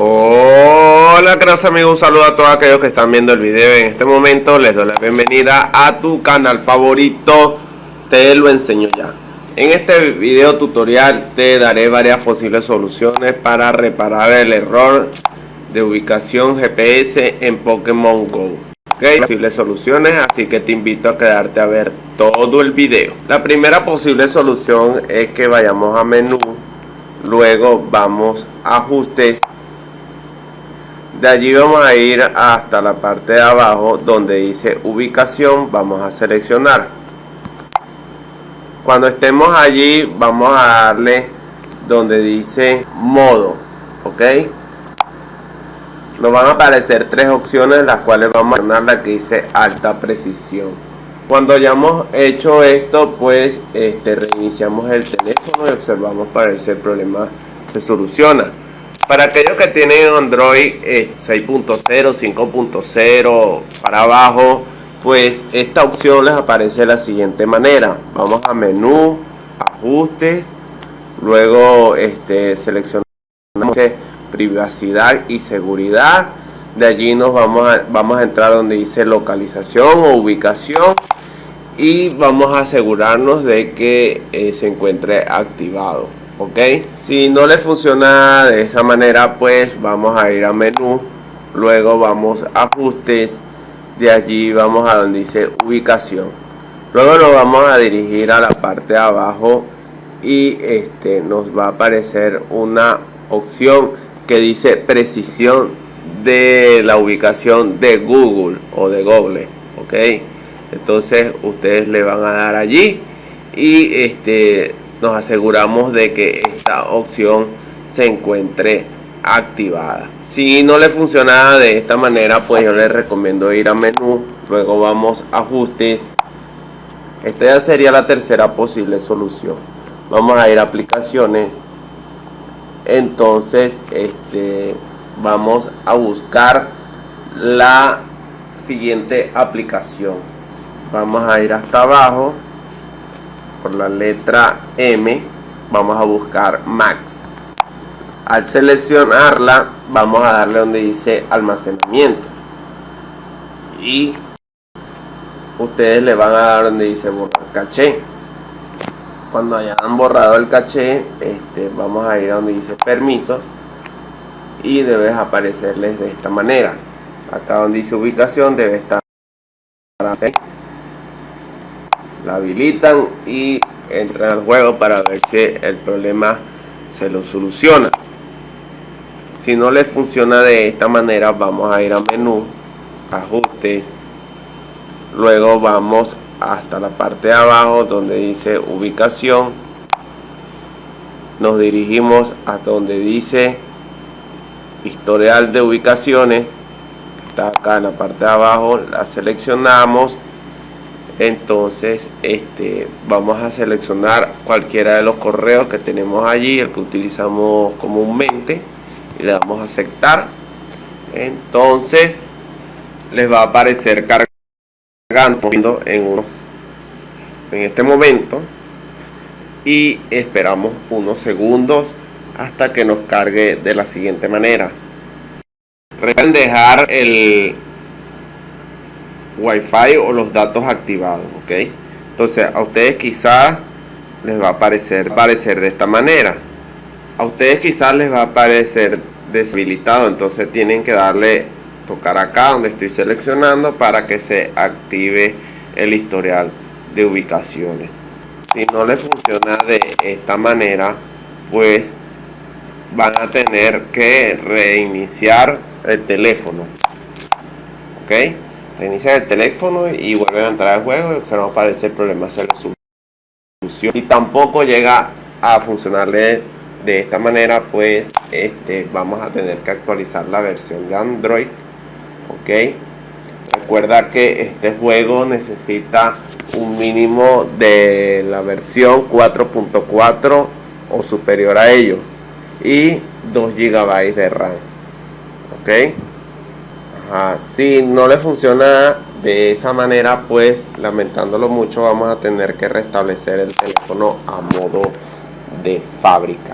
Hola queridos amigos, un saludo a todos aquellos que están viendo el video. En este momento les doy la bienvenida a tu canal favorito, Te lo enseño ya. En este video tutorial te daré varias posibles soluciones para reparar el error de ubicación GPS en Pokémon Go. Posibles soluciones, así que te invito a quedarte a ver todo el video. La primera posible solución es que vayamos a menú, luego vamos a ajustes. De allí vamos a ir hasta la parte de abajo donde dice ubicación, vamos a seleccionar. Cuando estemos allí vamos a darle donde dice modo, ok. Nos van a aparecer tres opciones, las cuales vamos a poner la que dice alta precisión. Cuando hayamos hecho esto, pues reiniciamos el teléfono y observamos para ver si el problema se soluciona. Para aquellos que tienen Android 6.0, 5.0 para abajo, pues esta opción les aparece de la siguiente manera. Vamos a menú, ajustes, luego seleccionamos privacidad y seguridad. De allí nos vamos a entrar donde dice localización o ubicación y vamos a asegurarnos de que se encuentre activado. Ok, si no le funciona de esa manera, pues vamos a ir a menú, luego vamos a ajustes, de allí vamos a donde dice ubicación, luego nos vamos a dirigir a la parte de abajo y nos va a aparecer una opción que dice precisión de la ubicación de Google o de Google. Ok, entonces ustedes le van a dar allí y nos aseguramos de que esta opción se encuentre activada. Si no le funciona de esta manera, pues yo les recomiendo ir a menú, luego vamos a ajustes. Esta ya sería la tercera posible solución. Vamos a ir a aplicaciones. Entonces vamos a buscar la siguiente aplicación. Vamos a ir hasta abajo por la letra M, vamos a buscar Max. Al seleccionarla vamos a darle donde dice almacenamiento y ustedes le van a dar donde dice borrar caché. Cuando hayan borrado el caché, vamos a ir a donde dice permisos y debe aparecerles de esta manera. Acá donde dice ubicación debe estar, la habilitan y entran al juego para ver si el problema se lo soluciona. Si no le funciona de esta manera, vamos a ir a menú, ajustes, luego vamos hasta la parte de abajo donde dice ubicación, nos dirigimos a donde dice historial de ubicaciones, está acá en la parte de abajo, la seleccionamos. Entonces vamos a seleccionar cualquiera de los correos que tenemos allí, el que utilizamos comúnmente, y le damos a aceptar. Entonces les va a aparecer cargando en este momento y esperamos unos segundos hasta que nos cargue de la siguiente manera. Recuerden dejar el Wi-Fi o los datos activados, ok. Entonces a ustedes quizás les va a aparecer de esta manera, a ustedes quizás les va a aparecer deshabilitado, entonces tienen que tocar acá donde estoy seleccionando para que se active el historial de ubicaciones. Si no les funciona de esta manera, pues van a tener que reiniciar el teléfono, ok. Reinician el teléfono y vuelven a entrar al juego y observamos para ese problema se resuelve. Si tampoco llega a funcionarle de esta manera, pues vamos a tener que actualizar la versión de Android, ok. Recuerda que este juego necesita un mínimo de la versión 4.4 o superior a ello y 2 GB de RAM, ok. Si no le funciona de esa manera, pues lamentándolo mucho vamos a tener que restablecer el teléfono a modo de fábrica.